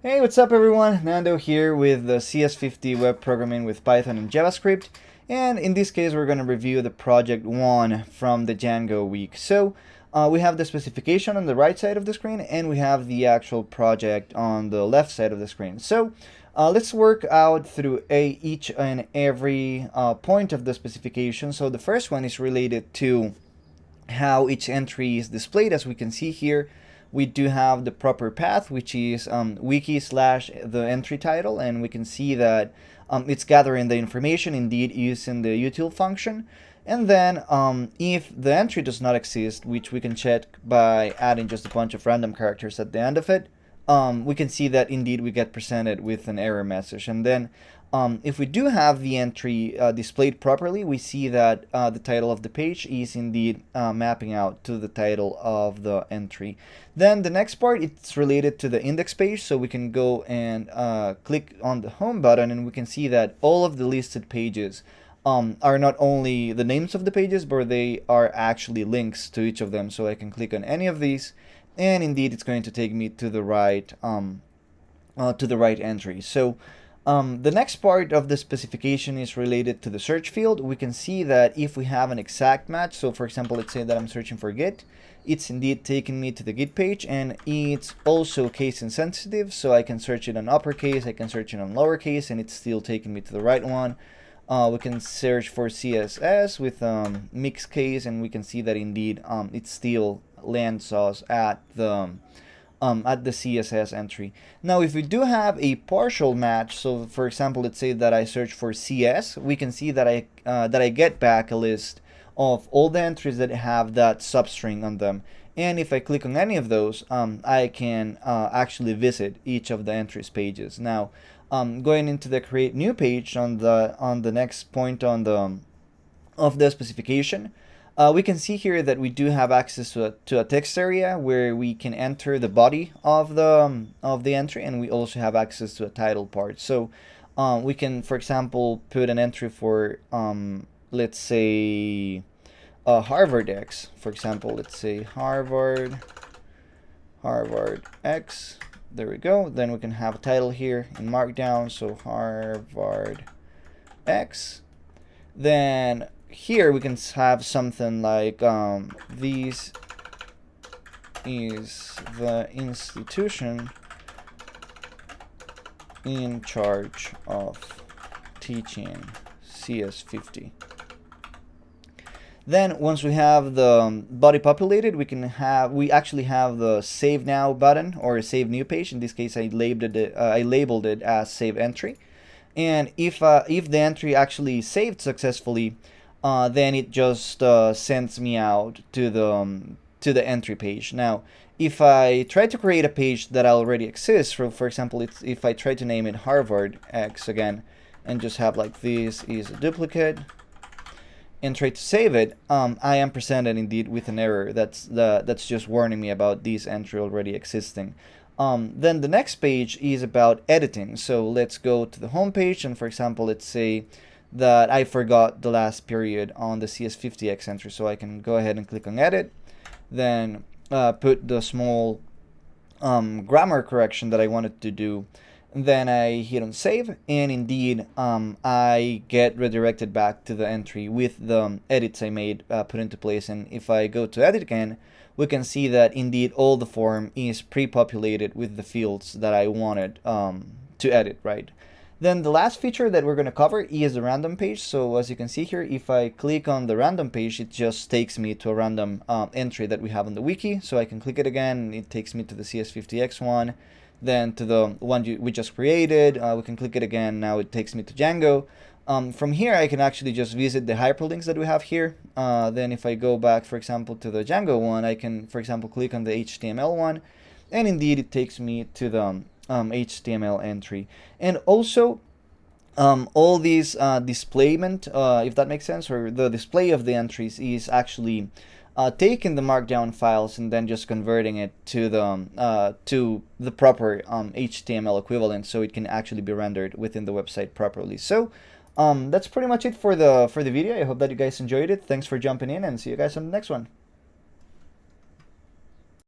Hey, what's up everyone? Nando here with the CS50 web programming with Python and JavaScript. And in this case, we're going to review the project 1 from the Django week. So we have the specification on the right side of the screen and we have the actual project on the left side of the screen. So let's work out through each and every point of the specification. So the first one is related to how each entry is displayed. As we can see here, we do have the proper path, which is wiki slash the entry title, and we can see that it's gathering the information indeed using the util function. And then if the entry does not exist, which we can check by adding just a bunch of random characters at the end of it, we can see that indeed we get presented with an error message. And then if we do have the entry displayed properly, we see that the title of the page is indeed mapping out to the title of the entry. Then the next part, it's related to the index page, so we can go and click on the home button and we can see that all of the listed pages are not only the names of the pages, but they are actually links to each of them. So I can click on any of these and indeed it's going to take me to the right entry. So the next part of the specification is related to the search field. We can see that if we have an exact match, so for example, let's say that I'm searching for Git, it's indeed taking me to the Git page, and it's also case insensitive, so I can search it on uppercase, I can search it on lowercase, and it's still taking me to the right one. We can search for CSS with mixed case, and we can see that indeed it still lands us at the CSS entry. Now, if we do have a partial match, so for example, let's say that I search for CS, we can see that I get back a list of all the entries that have that substring on them. And if I click on any of those, I can actually visit each of the entries pages. Now, going into the create new page on the next point on the of the specification, we can see here that we do have access to a text area where we can enter the body of the entry, and we also have access to a title part. So we can, for example, put an entry for let's say Harvard X. For example, let's say Harvard X. There we go. Then we can have a title here in Markdown. So Harvard X. Then here we can have something like this is the institution in charge of teaching CS50. Then once we have the body populated, we actually have the save now button or save new page. In this case, I labeled it as save entry. And if the entry actually saved successfully, then it just sends me out to the entry page. Now, if I try to create a page that already exists, for example, if I try to name it Harvard X again, and just have like this is a duplicate, and try to save it, I am presented indeed with an error that's just warning me about this entry already existing. Then the next page is about editing. So let's go to the home page, and for example, let's say that I forgot the last period on the CS50X entry, so I can go ahead and click on edit, then put the small grammar correction that I wanted to do, and then I hit on save, and indeed I get redirected back to the entry with the edits I made put into place. And if I go to edit again, we can see that indeed all the form is pre-populated with the fields that I wanted to edit, right? Then the last feature that we're going to cover is the random page. So as you can see here, if I click on the random page, it just takes me to a random entry that we have on the wiki. So I can click it again, it takes me to the CS50X one, then to the one we just created. We can click it again, now it takes me to Django. From here, I can actually just visit the hyperlinks that we have here. Then if I go back, for example, to the Django one, I can, for example, click on the HTML one, and indeed it takes me to the HTML entry. And also all these displayment, if that makes sense, or the display of the entries is actually taking the markdown files and then just converting it to the proper HTML equivalent, so it can actually be rendered within the website properly. So that's pretty much it for the video. I hope that you guys enjoyed it. Thanks for jumping in, and see you guys on the next one.